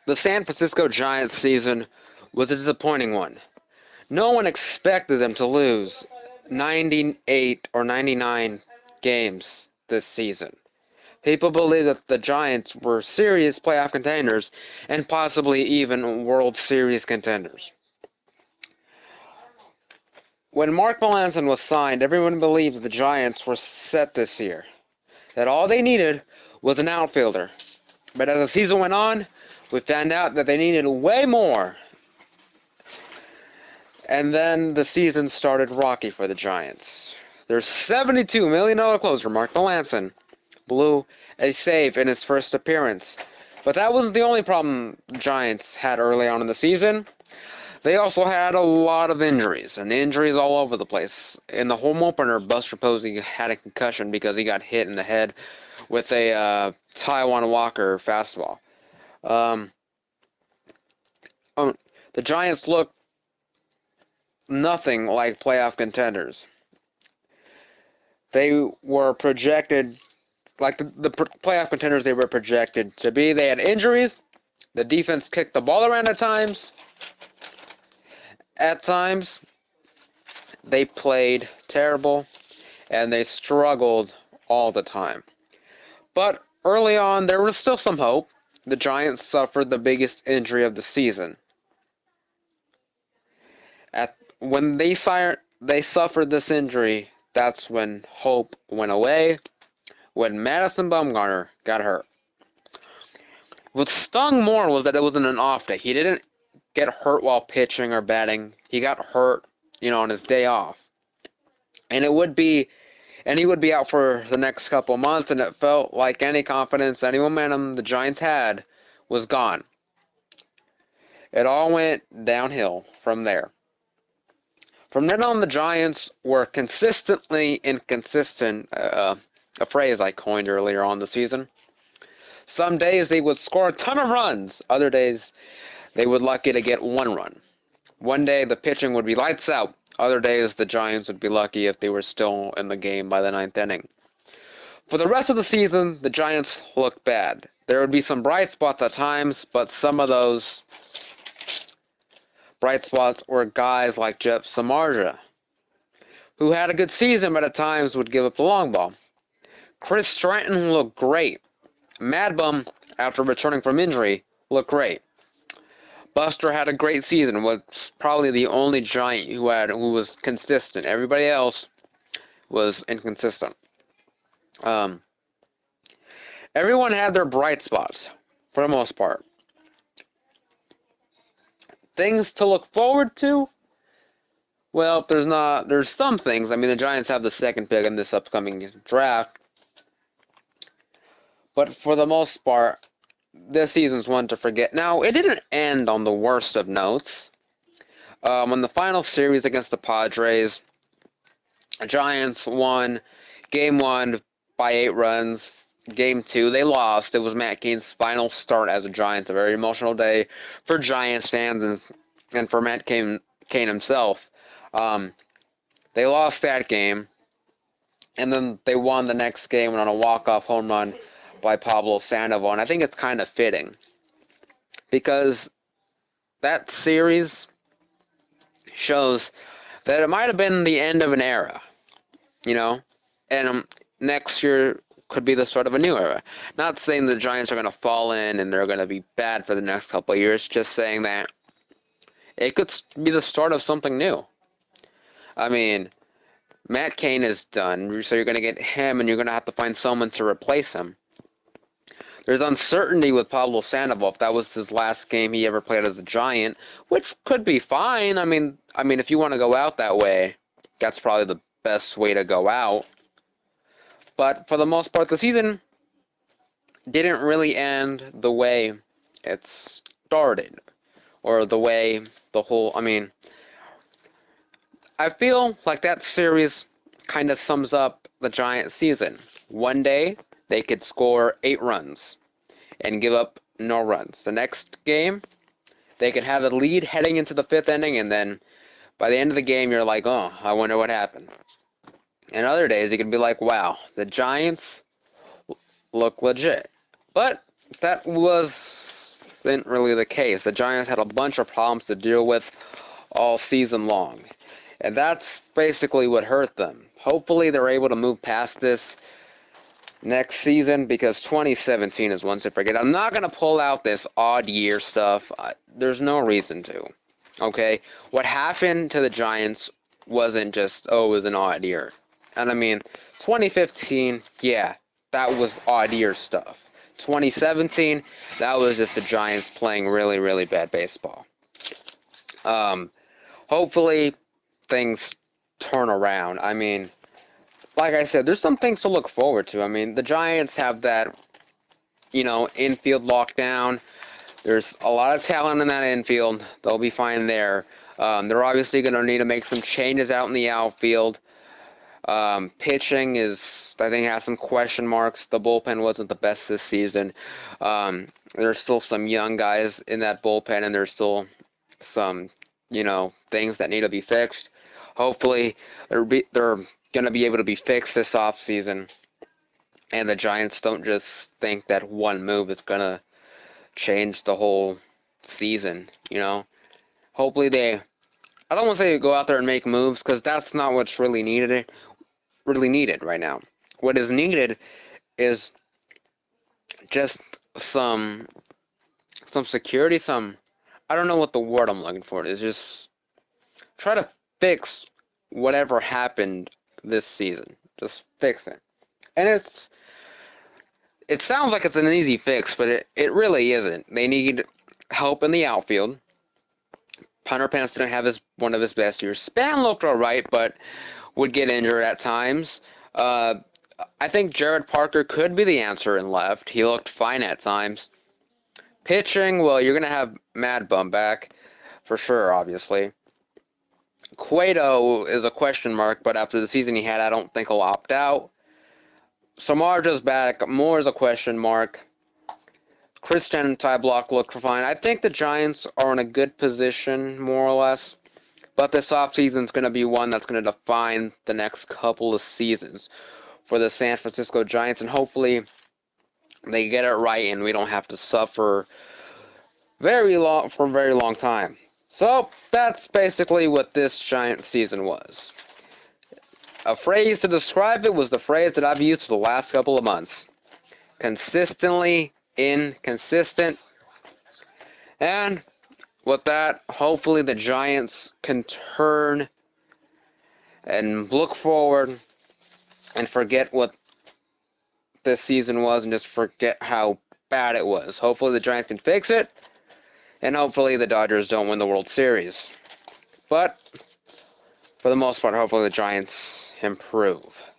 The San Francisco Giants season was a disappointing one. No one expected them to lose 98 or 99 games this season. People believed that the Giants were serious playoff contenders and possibly even World Series contenders. When Mark Melanson was signed, everyone believed that the Giants were set this year, that all they needed was an outfielder. But as the season went on, we found out that they needed way more. And then the season started rocky for the Giants. Their $72 million closer, Mark Melanson, blew a save in his first appearance. But that wasn't the only problem the Giants had early on in the season. They also had a lot of injuries, and injuries all over the place. In the home opener, Buster Posey had a concussion because he got hit in the head with a Taiwan Walker fastball. Um, the Giants looked nothing like playoff contenders. They were projected, like the playoff contenders they were projected to be. They had injuries. The defense kicked the ball around at times. At times, they played terrible, and they struggled all the time. But early on, there was still some hope. The Giants suffered the biggest injury of the season. When they suffered this injury, that's when hope went away, when Madison Bumgarner got hurt. What stung more was that it wasn't an off day. He didn't get hurt while pitching or batting. He got hurt, on his day off. And he would be out for the next couple months, and it felt like any confidence, any momentum the Giants had was gone. It all went downhill from there. From then on, the Giants were consistently inconsistent, a phrase I coined earlier on the season. Some days they would score a ton of runs. Other days they would lucky to get one run. One day the pitching would be lights out. Other days the Giants would be lucky if they were still in the game by the ninth inning. For the rest of the season, the Giants looked bad. There would be some bright spots at times, but some of those bright spots were guys like Jeff Samardzija, who had a good season but at times would give up the long ball. Chris Stratton looked great. Mad Bum, after returning from injury, looked great. Buster had a great season, was probably the only Giant who was consistent. Everybody else was inconsistent. Everyone had their bright spots, for the most part. Things to look forward to? Well, there's some things. I mean, the Giants have the second pick in this upcoming draft. But for the most part, this season's one to forget. Now, it didn't end on the worst of notes. In the final series against the Padres, the Giants won Game 1 by 8 runs. Game 2, they lost. It was Matt Cain's final start as a Giants. A very emotional day for Giants fans and for Matt Cain himself. They lost that game, and then they won the next game on a walk-off home run by Pablo Sandoval. And I think it's kind of fitting because that series shows that it might have been the end of an era, and next year could be the start of a new era. Not saying the Giants are going to fall in and they're going to be bad for the next couple of years, just saying that it could be the start of something new. I mean, Matt Cain is done, so you're going to get him and you're going to have to find someone to replace him. There's uncertainty with Pablo Sandoval if that was his last game he ever played as a Giant, which could be fine. I mean, if you want to go out that way, that's probably the best way to go out. But for the most part, the season didn't really end the way it started, or the way I feel like that series kind of sums up the Giants season. One day, they could score 8 runs and give up no runs. The next game, they could have a lead heading into the 5th inning, and then by the end of the game, you're like, oh, I wonder what happened. And other days, you can be like, wow, the Giants look legit. But that was wasn't really the case. The Giants had a bunch of problems to deal with all season long. And that's basically what hurt them. Hopefully they're able to move past this next season, because 2017 is one to forget. I'm not going to pull out this odd year stuff. There's no reason to. Okay? What happened to the Giants wasn't just, oh, it was an odd year. And I mean, 2015, yeah, that was odd year stuff. 2017, that was just the Giants playing really, really bad baseball. Hopefully things turn around. I mean, like I said, there's some things to look forward to. I mean, the Giants have that, infield lockdown. There's a lot of talent in that infield. They'll be fine there. They're obviously going to need to make some changes out in the outfield. Pitching I think, has some question marks. The bullpen wasn't the best this season. There's still some young guys in that bullpen, and there's still some, things that need to be fixed. Hopefully, they're going to be able to be fixed this offseason, and the Giants don't just think that one move is going to change the whole season, Hopefully I don't want to say go out there and make moves, because that's not what's really needed right now. What is needed is just some security, I don't know what the word I'm looking for is. Just try to fix whatever happened this season. Just fix it. And it sounds like it's an easy fix, but it really isn't. They need help in the outfield. Hunter Pence didn't have one of his best years. Span looked alright, but would get injured at times. I think Jared Parker could be the answer in left. He looked fine at times. Pitching, well, you're going to have Mad Bum back, for sure, obviously. Cueto is a question mark, but after the season he had, I don't think he'll opt out. Samardzija's back. Moore is a question mark. Christian Ty Block looked fine. I think the Giants are in a good position, more or less. But this offseason is going to be one that's going to define the next couple of seasons for the San Francisco Giants. And hopefully they get it right and we don't have to suffer for a very long time. So that's basically what this Giants season was. A phrase to describe it was the phrase that I've used for the last couple of months. Consistently inconsistent. And with that, hopefully the Giants can turn and look forward and forget what this season was and just forget how bad it was. Hopefully the Giants can fix it, and hopefully the Dodgers don't win the World Series. But for the most part, hopefully the Giants improve.